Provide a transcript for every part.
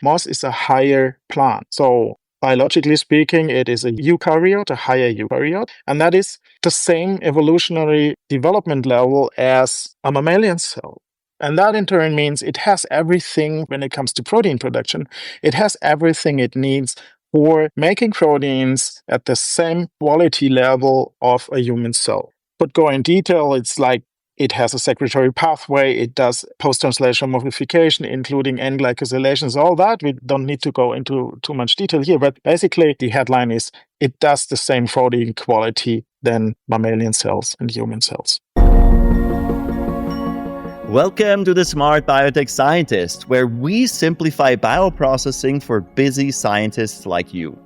Moss is a higher plant. So biologically speaking, it is a eukaryote, a higher eukaryote, and that is the same evolutionary development level as a mammalian cell. And that in turn means it has everything when it comes to protein production. It has everything it needs for making proteins at the same quality level of a human cell. But go in detail, it's like it has a secretory pathway, it does post-translational modification, including N-glycosylations, all that. We don't need to go into too much detail here, but basically the headline is it does the same protein quality than mammalian cells and human cells. Welcome to the Smart Biotech Scientist, where we simplify bioprocessing for busy scientists like you.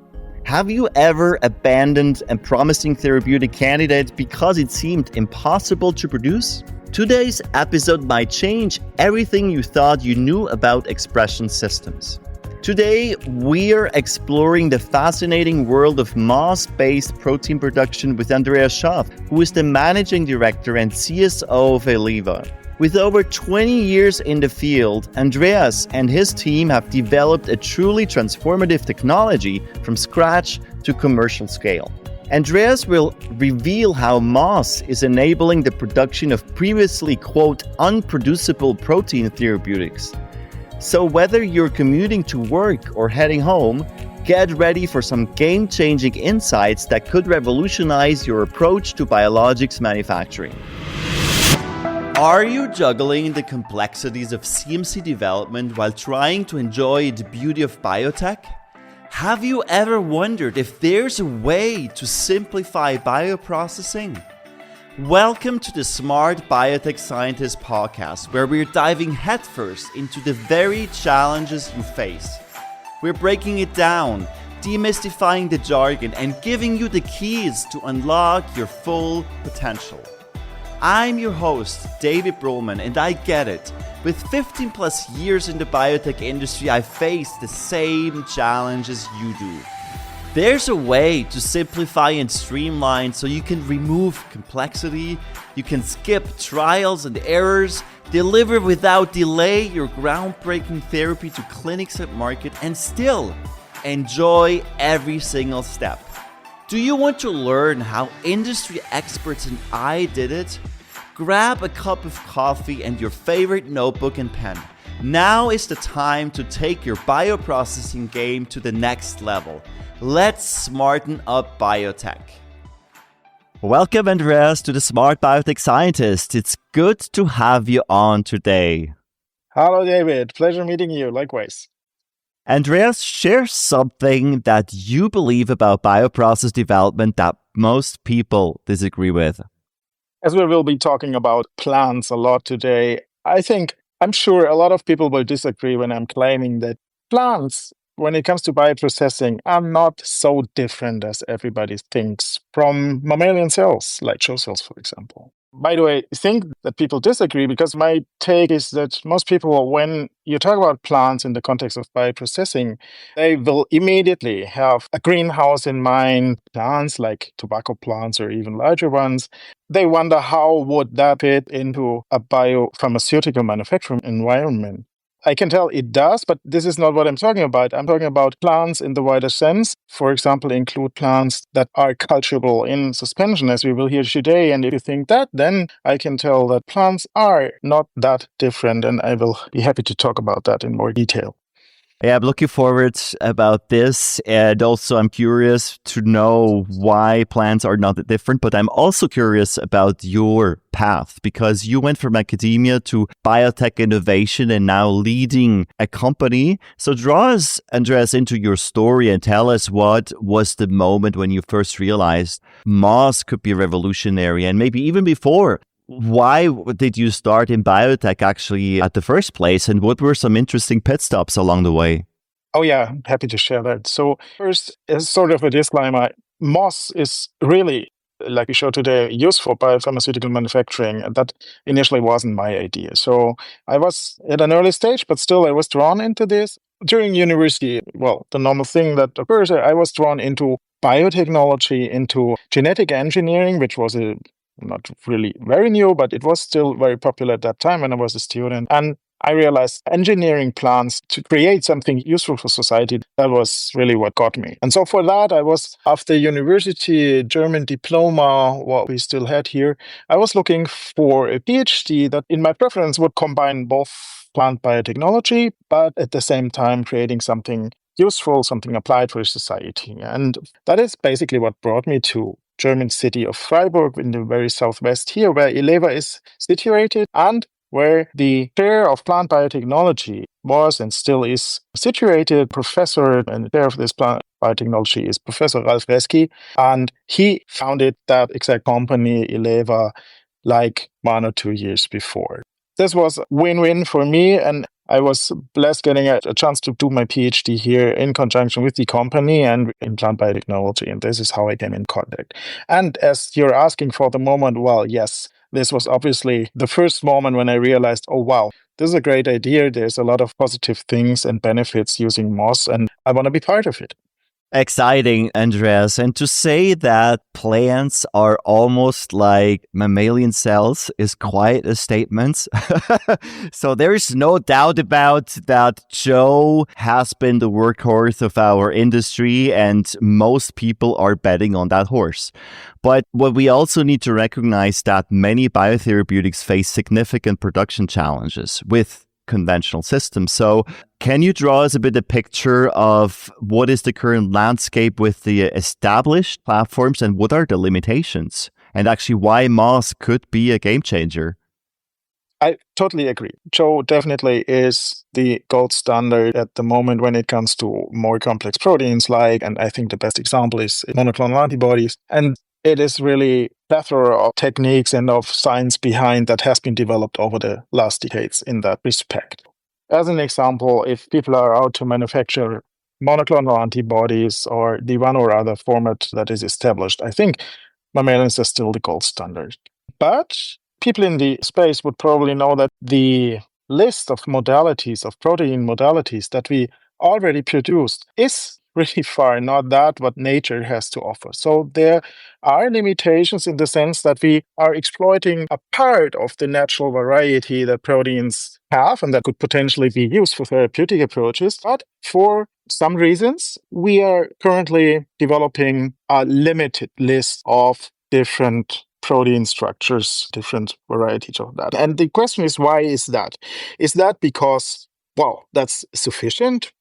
Have you ever abandoned a promising therapeutic candidate because it seemed impossible to produce? Today's episode might change everything you thought you knew about expression systems. Today, we're exploring the fascinating world of moss-based protein production with Andreas Schaaf, who is the Managing Director and CSO of Eleva. With over 20 years in the field, Andreas and his team have developed a truly transformative technology from scratch to commercial scale. Andreas will reveal how moss is enabling the production of previously, quote, unproducible protein therapeutics. So whether you're commuting to work or heading home, get ready for some game-changing insights that could revolutionize your approach to biologics manufacturing. Are you juggling the complexities of CMC development while trying to enjoy the beauty of biotech? Have you ever wondered if there's a way to simplify bioprocessing? Welcome to the Smart Biotech Scientist podcast, where we're diving headfirst into the very challenges you face. We're breaking it down, demystifying the jargon, and giving you the keys to unlock your full potential. I'm your host, David Brühlmann, and I get it. With 15 plus years in the biotech industry, I face the same challenges you do. There's a way to simplify and streamline so you can remove complexity, you can skip trials and errors, deliver without delay your groundbreaking therapy to clinics and market, and still enjoy every single step. Do you want to learn how industry experts and I did it? Grab a cup of coffee and your favorite notebook and pen. Now is the time to take your bioprocessing game to the next level. Let's smarten up biotech. Welcome, Andreas, to the Smart Biotech Scientist. It's good to have you on today. Hello, David. Pleasure meeting you. Likewise. Andreas, share something that you believe about bioprocess development that most people disagree with. As we will be talking about plants a lot today, I'm sure a lot of people will disagree when I'm claiming that plants, when it comes to bioprocessing, are not so different as everybody thinks from mammalian cells, like CHO cells, for example. By the way, I think that people disagree because my take is that most people, when you talk about plants in the context of bioprocessing, they will immediately have a greenhouse in mind, plants like tobacco plants or even larger ones. They wonder how would that fit into a biopharmaceutical manufacturing environment. I can tell it does, but this is not what I'm talking about. I'm talking about plants in the wider sense. For example, include plants that are culturable in suspension, as we will hear today. And if you think that, then I can tell that plants are not that different, and I will be happy to talk about that in more detail. Yeah, I'm looking forward about this. And also, I'm curious to know why plants are not different. But I'm also curious about your path, because you went from academia to biotech innovation and now leading a company. So draw us, Andreas, into your story and tell us what was the moment when you first realized moss could be revolutionary, and maybe even before. Why did you start in biotech actually at the first place, and what were some interesting pit stops along the way? Oh yeah, happy to share that. So first, as sort of a disclaimer, moss is really, like we showed today, used for biopharmaceutical manufacturing. And that initially wasn't my idea. So I was at an early stage, but still I was drawn into this. During university, well, the normal thing that occurs, I was drawn into biotechnology, into genetic engineering, which was not really very new, but it was still very popular at that time when I was a student. And I realized engineering plants to create something useful for society, that was really what got me. And so for that, I was, after university, German diploma, what we still had here, I was looking for a PhD that in my preference would combine both plant biotechnology, but at the same time creating something useful, something applied for society. And that is basically what brought me to German city of Freiburg in the very southwest here, where Eleva is situated and where the chair of plant biotechnology was and still is situated. Professor and chair of this plant biotechnology is Professor Ralf Reski, and he founded that exact company, Eleva, like 1 or 2 years before. This was a win-win for me, and I was blessed getting a chance to do my PhD here in conjunction with the company and in plant biotechnology, and this is how I came in contact. And as you're asking for the moment, well, yes, this was obviously the first moment when I realized, oh, wow, this is a great idea. There's a lot of positive things and benefits using moss, and I want to be part of it. Exciting, Andreas. And to say that plants are almost like mammalian cells is quite a statement. So there is no doubt about that. Joe has been the workhorse of our industry, and most people are betting on that horse. But what we also need to recognize that many biotherapeutics face significant production challenges with conventional systems. So can you draw us a bit a picture of what is the current landscape with the established platforms and what are the limitations? And actually why moss could be a game changer? I totally agree. Joe definitely is the gold standard at the moment when it comes to more complex proteins and I think the best example is monoclonal antibodies. And it is really plethora of techniques and of science behind that has been developed over the last decades in that respect. As an example, if people are out to manufacture monoclonal antibodies or the one or other format that is established, I think mammalians are still the gold standard. But people in the space would probably know that the list of modalities, of protein modalities that we already produced is really far not that what nature has to offer. So there are limitations in the sense that we are exploiting a part of the natural variety that proteins have and that could potentially be used for therapeutic approaches. But for some reasons, we are currently developing a limited list of different protein structures, different varieties of that. And the question is, why is that? Is that because, well, that's sufficient?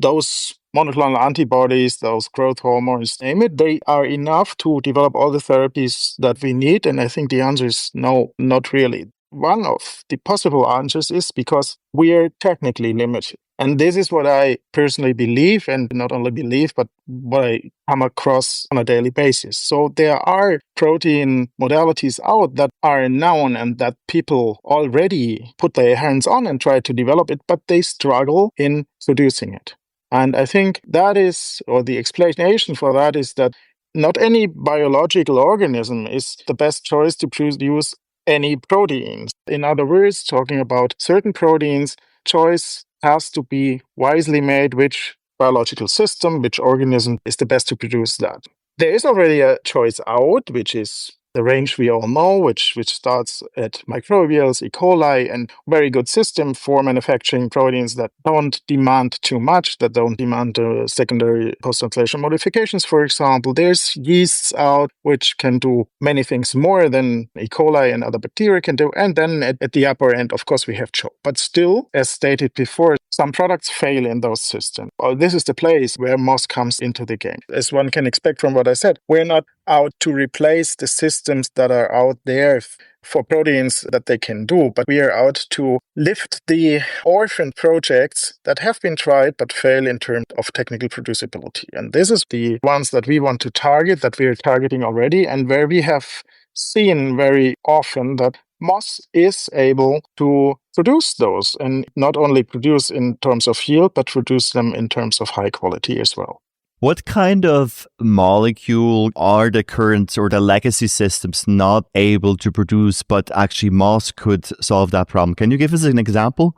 Those monoclonal antibodies, those growth hormones, name it, they are enough to develop all the therapies that we need? And I think the answer is no, not really. One of the possible answers is because we are technically limited. And this is what I personally believe, and not only believe, but what I come across on a daily basis. So there are protein modalities out that are known and that people already put their hands on and try to develop it, but they struggle in producing it. And I think that is, or the explanation for that is that not any biological organism is the best choice to produce any proteins. In other words, talking about certain proteins, choice has to be wisely made which biological system, which organism is the best to produce that. There is already a choice out, which is the range we all know, which starts at microbials, E. coli, and very good system for manufacturing proteins that don't demand too much, that don't demand secondary post-translation modifications, for example. There's yeasts out, which can do many things more than E. coli and other bacteria can do. And then at the upper end, of course, we have CHO. But still, as stated before, some products fail in those systems. This is the place where moss comes into the game. As one can expect from what I said, we're not out to replace the systems that are out there for proteins that they can do, but we are out to lift the orphan projects that have been tried but fail in terms of technical producibility. And this is the ones that we want to target, that we are targeting already, and where we have seen very often that moss is able to produce those, and not only produce in terms of yield, but produce them in terms of high quality as well. What kind of molecule are the current or the legacy systems not able to produce, but actually moss could solve that problem? Can you give us an example?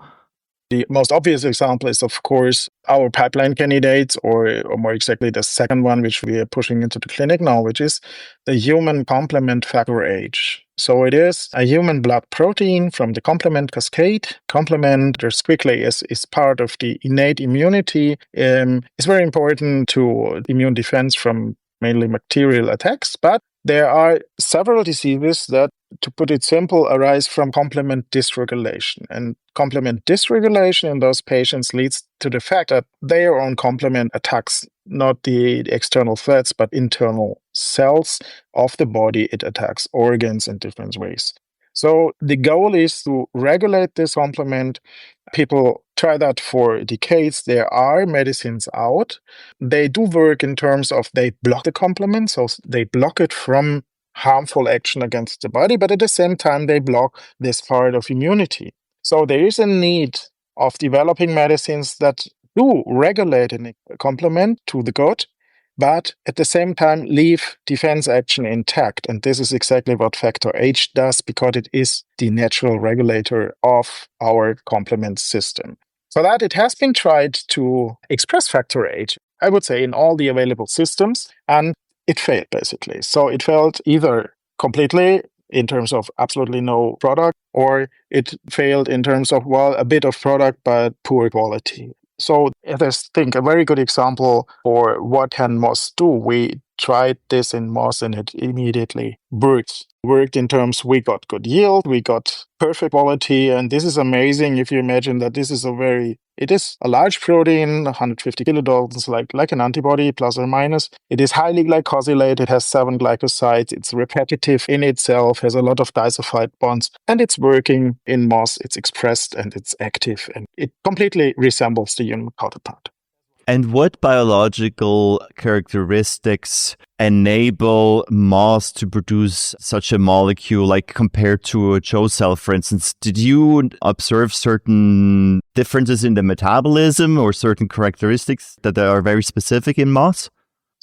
The most obvious example is, of course, our pipeline candidates, or more exactly, the second one, which we are pushing into the clinic now, which is the human complement factor H. So it is a human blood protein from the complement cascade. Complement, just quickly, is part of the innate immunity. It's very important to immune defense from mainly bacterial attacks, but there are several diseases that, to put it simple, arise from complement dysregulation. And complement dysregulation in those patients leads to the fact that their own complement attacks not the external threats, but internal cells of the body. It attacks organs in different ways. So the goal is to regulate this complement. People try that for decades. There are medicines out. They do work in terms of they block the complement, so they block it from harmful action against the body, but at the same time, they block this part of immunity. So there is a need of developing medicines that do regulate a complement to the gut, but at the same time leave defense action intact. And this is exactly what factor H does, because it is the natural regulator of our complement system. For that, it has been tried to express factor H, I would say, in all the available systems, and it failed, basically. So it failed either completely in terms of absolutely no product, or it failed in terms of, well, a bit of product, but poor quality. So I think a very good example for what can moss do. We tried this in moss and it immediately worked. Worked in terms we got good yield, we got perfect quality, and this is amazing if you imagine that this is it is a large protein, 150 kilodaltons, like an antibody, plus or minus. It is highly glycosylated, it has 7 glycosides, it's repetitive in itself, has a lot of disulfide bonds, and it's working in moss, it's expressed and it's active, and it completely resembles the human counterpart. And what biological characteristics enable moss to produce such a molecule, like compared to a CHO cell, for instance? Did you observe certain differences in the metabolism or certain characteristics that are very specific in moss?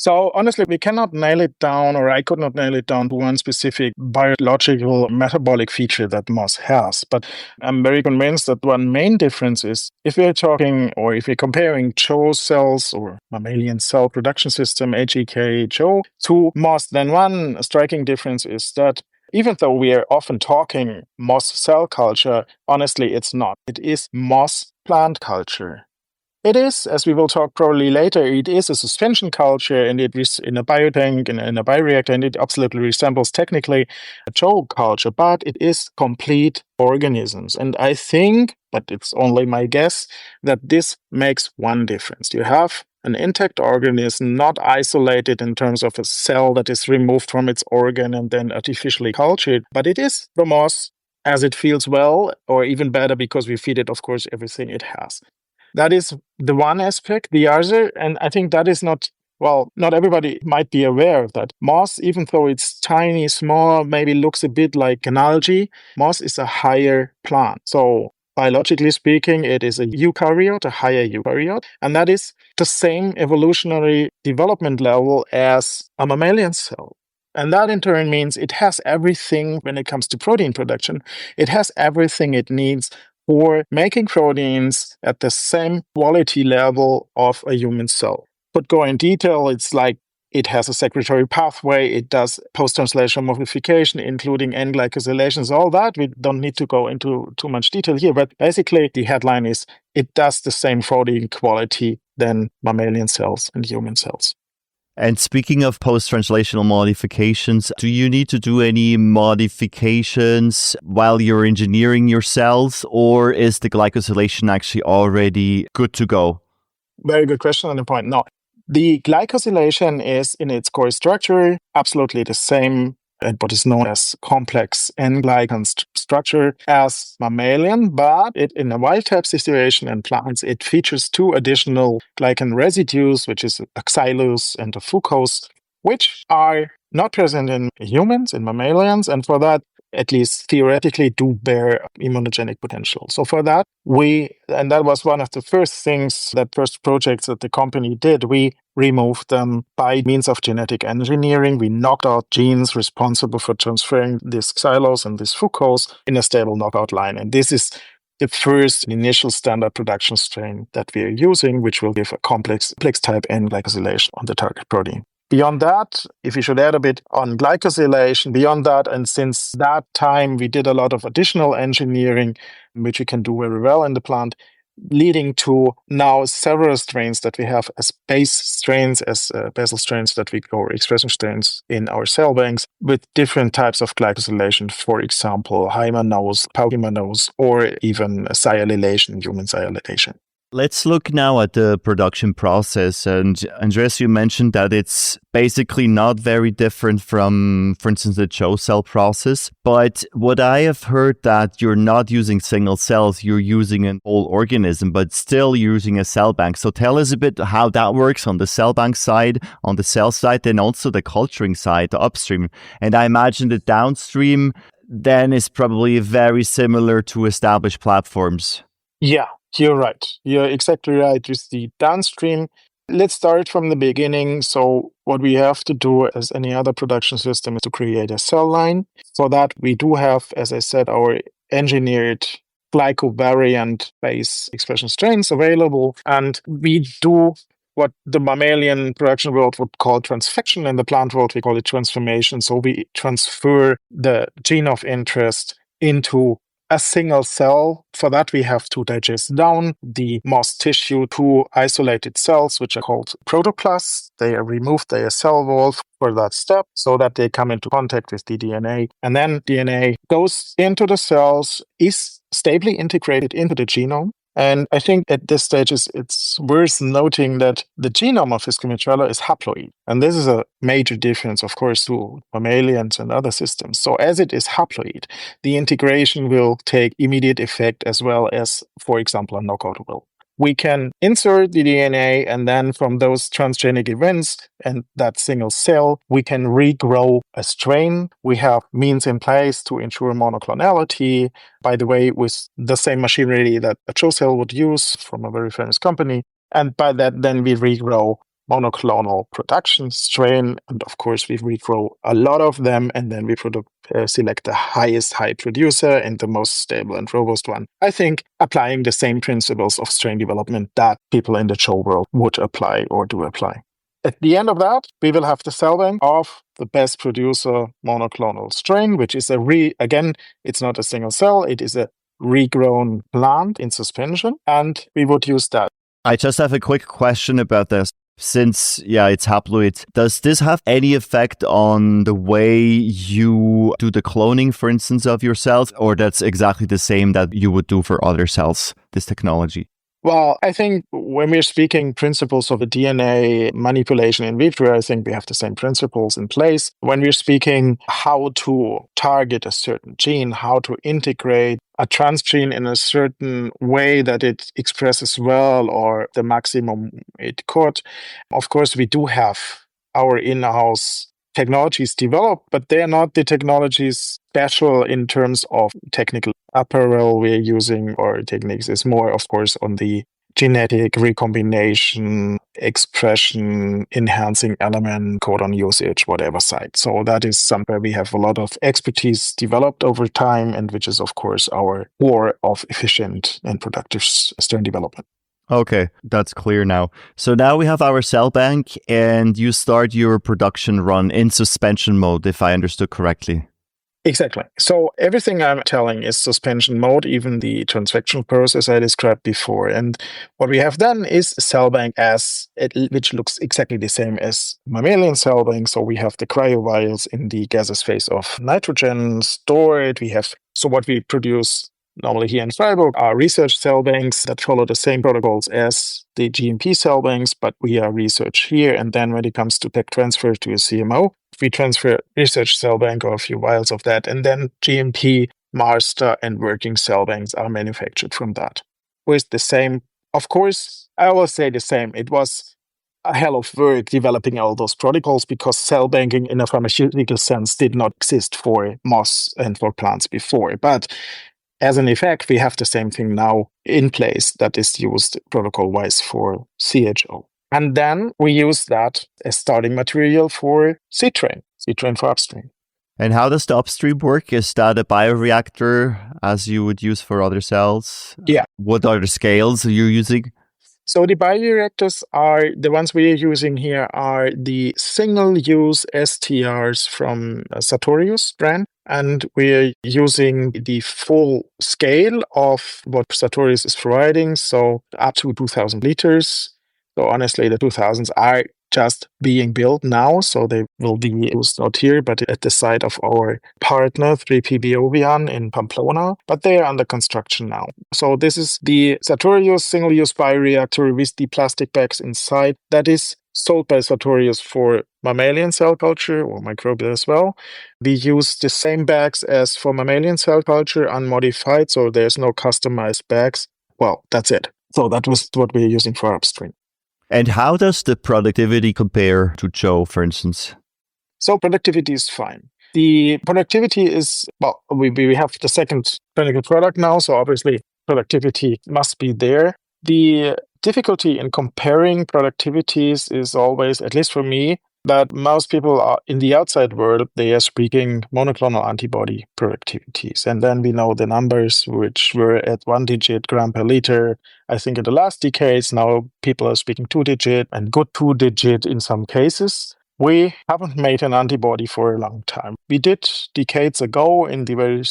So honestly, we cannot nail it down, or I could not nail it down to one specific biological metabolic feature that moss has. But I'm very convinced that one main difference is if we're talking, or if we're comparing CHO cells or mammalian cell production system, HEK-CHO, to moss, then one striking difference is that even though we are often talking moss cell culture, honestly, it's not. It is moss plant culture. It is, as we will talk probably later, it is a suspension culture, and it is in a biotank, in a bioreactor, and it absolutely resembles technically a CHO culture, but it is complete organisms. And I think, but it's only my guess, that this makes one difference. You have an intact organism, not isolated in terms of a cell that is removed from its organ and then artificially cultured, but it is the moss as it feels well, or even better, because we feed it, of course, everything it has. That is the one aspect. The other, and I think that is not everybody might be aware of that. Moss, even though it's tiny, small, maybe looks a bit like an algae, moss is a higher plant. So biologically speaking, it is a eukaryote, a higher eukaryote, and that is the same evolutionary development level as a mammalian cell. And that in turn means it has everything when it comes to protein production. It has everything it needs for making proteins at the same quality level of a human cell. But go in detail, it's like it has a secretory pathway, it does post-translational modification, including N-glycosylations, all that. We don't need to go into too much detail here, but basically the headline is it does the same protein quality than mammalian cells and human cells. And speaking of post-translational modifications, do you need to do any modifications while you're engineering your cells, or is the glycosylation actually already good to go? Very good question on the point. No, the glycosylation is in its core structure absolutely the same and what is known as complex N-glycan structure as mammalian, but in a wild-type situation in plants, it features 2 additional glycan residues, which is a xylose and a fucose, which are not present in humans, in mammalians, and for that, at least theoretically, do bear immunogenic potential. So for that, and that was one of the first projects that the company did, we removed them by means of genetic engineering. We knocked out genes responsible for transferring this xylose and this fucose in a stable knockout line. And this is the first initial standard production strain that we are using, which will give a complex type N glycosylation on the target protein. Beyond that, if you should add a bit on glycosylation, beyond that, and since that time, we did a lot of additional engineering, which we can do very well in the plant, leading to now several strains that we have as base strains, as basal strains that we or expression strains in our cell banks with different types of glycosylation, for example, high-mannose, paucimannose, or even sialylation, human sialylation. Let's look now at the production process. And Andreas, you mentioned that it's basically not very different from, for instance, the CHO cell process. But what I have heard that you're not using single cells, you're using an whole organism, but still using a cell bank. So tell us a bit how that works on the cell bank side, on the cell side, and also the culturing side, the upstream. And I imagine the downstream then is probably very similar to established platforms. Yeah. You're right. You're exactly right with the downstream. Let's start from the beginning. So what we have to do as any other production system is to create a cell line. For that, we do have, as I said, our engineered glycovariant base expression strains available. And we do what the mammalian production world would call transfection. In the plant world, we call it transformation. So we transfer the gene of interest into a single cell. For that, we have to digest down the moss tissue to isolated cells, which are called protoplasts. They are removed, they are cell wall for that step so that they come into contact with the DNA. And then DNA goes into the cells, is stably integrated into the genome. And I think at this stage, it's worth noting that the genome of Fiscomitrella is haploid. And this is a major difference, of course, to mammalians and other systems. So as it is haploid, the integration will take immediate effect as well as, for example, a knockout will. We can insert the DNA, and then from those transgenic events and that single cell, we can regrow a strain. We have means in place to ensure monoclonality, by the way, with the same machinery that a CHO cell would use from a very famous company. And by that, then we regrow monoclonal production strain. And of course, we regrow a lot of them, and then we select the highest high producer and the most stable and robust one. I think applying the same principles of strain development that people in the CHO world would apply or do apply. At the end of that, we will have the cell bank of the best producer monoclonal strain, which is again, it's not a single cell, it is a regrown plant in suspension, and we would use that. I just have a quick question about this. Since, it's haploid, does this have any effect on the way you do the cloning, for instance, of your cells, or that's exactly the same that you would do for other cells, this technology? Well, I think when we're speaking principles of a DNA manipulation in vitro, I think we have the same principles in place. When we're speaking how to target a certain gene, how to integrate a transgene in a certain way that it expresses well or the maximum it could, of course, we do have our in-house technologies developed, but they are not the technologies special in terms of technical apparel we're using or techniques. It's more, of course, on the genetic recombination, expression, enhancing element, codon usage, whatever side. So that is somewhere we have a lot of expertise developed over time, and which is, of course, our core of efficient and productive strain development. Okay, that's clear now. So now we have our cell bank, and you start your production run in suspension mode, if I understood correctly. Exactly. So everything I'm telling is suspension mode, even the transfection process I described before. And what we have done is a cell bank which looks exactly the same as mammalian cell bank. So we have the cryovials in the gaseous phase of nitrogen stored. So what we produce normally here in Freiburg are research cell banks that follow the same protocols as the GMP cell banks, but we are research here. And then when it comes to tech transfer to a CMO, we transfer research cell bank or a few vials of that, and then GMP, master, and working cell banks are manufactured from that. With the same, of course, I always say the same. It was a hell of work developing all those protocols because cell banking in a pharmaceutical sense did not exist for moss and for plants before. But as an effect, we have the same thing now in place that is used protocol-wise for CHO. And then we use that as starting material for C-train for upstream. And how does the upstream work? Is that a bioreactor as you would use for other cells? Yeah. What are the scales you're using? So the bioreactors are the ones we are using here are the single-use STRs from Sartorius brand. And we're using the full scale of what Sartorius is providing, so up to 2,000 liters. So honestly, the 2,000s are just being built now, so they will be used not here, but at the site of our partner, 3P Biovian in Pamplona, but they are under construction now. So this is the Sartorius single-use bioreactor with the plastic bags inside that is sold by Sartorius for mammalian cell culture or microbial as well. We use the same bags as for mammalian cell culture, unmodified, so there's no customized bags. Well, that's it. So that was what we're using for upstream. And how does the productivity compare to Joe, for instance? So productivity is fine. The productivity is, well, we have the second clinical product now, so obviously productivity must be there. The difficulty in comparing productivities is always, at least for me, that most people are in the outside world, they are speaking monoclonal antibody productivities. And then we know the numbers, which were at 1-digit gram per liter. I think in the last decades, now people are speaking 2-digit and good 2-digit in some cases. We haven't made an antibody for a long time. We did decades ago in the very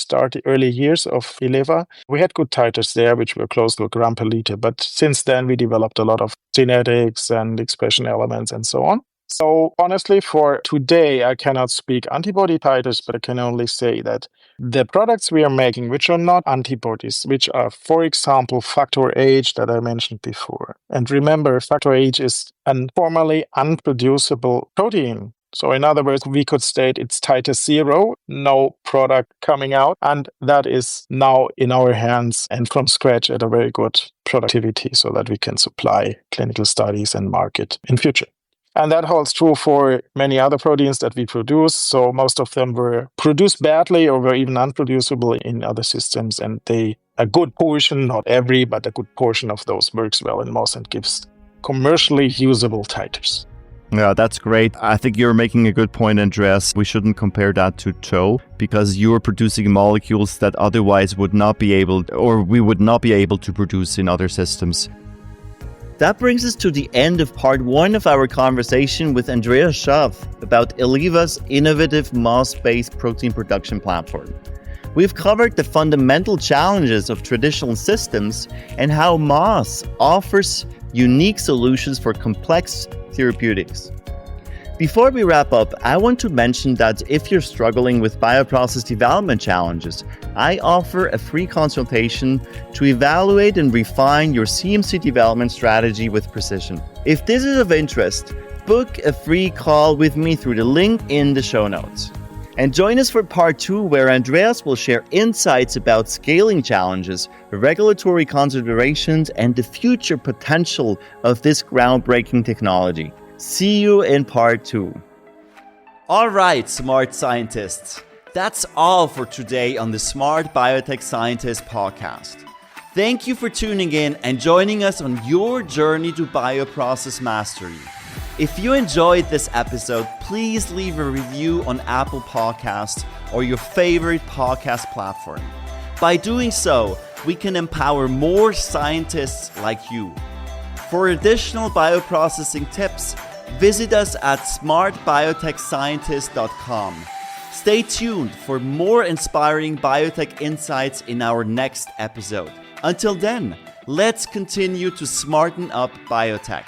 early years of Eleva. We had good titers there, which were close to a gram per liter. But since then, we developed a lot of genetics and expression elements and so on. So honestly, for today, I cannot speak antibody titers, but I can only say that the products we are making, which are not antibodies, which are, for example, factor H that I mentioned before. And remember, factor H is a formerly unproducible protein. So in other words, we could state it's titer 0, no product coming out. And that is now in our hands and from scratch at a very good productivity so that we can supply clinical studies and market in future. And that holds true for many other proteins that we produce. So most of them were produced badly or were even unproducible in other systems. And a good portion, not every, but a good portion of those works well in mouse and gives commercially usable titers. Yeah, that's great. I think you're making a good point, Andreas. We shouldn't compare that to Joe because you're producing molecules that otherwise would not be able, or we would not be able to produce in other systems. That brings us to the end of part 1 of our conversation with Andreas Schaaf about Eleva's innovative moss-based protein production platform. We've covered the fundamental challenges of traditional systems and how moss offers unique solutions for complex therapeutics. Before we wrap up, I want to mention that if you're struggling with bioprocess development challenges, I offer a free consultation to evaluate and refine your CMC development strategy with precision. If this is of interest, book a free call with me through the link in the show notes. And join us for part 2, where Andreas will share insights about scaling challenges, regulatory considerations, and the future potential of this groundbreaking technology. See you in part 2. All right, smart scientists. That's all for today on the Smart Biotech Scientist podcast. Thank you for tuning in and joining us on your journey to bioprocess mastery. If you enjoyed this episode, please leave a review on Apple Podcasts or your favorite podcast platform. By doing so, we can empower more scientists like you. For additional bioprocessing tips, visit us at smartbiotechscientist.com. Stay tuned for more inspiring biotech insights in our next episode. Until then, let's continue to smarten up biotech.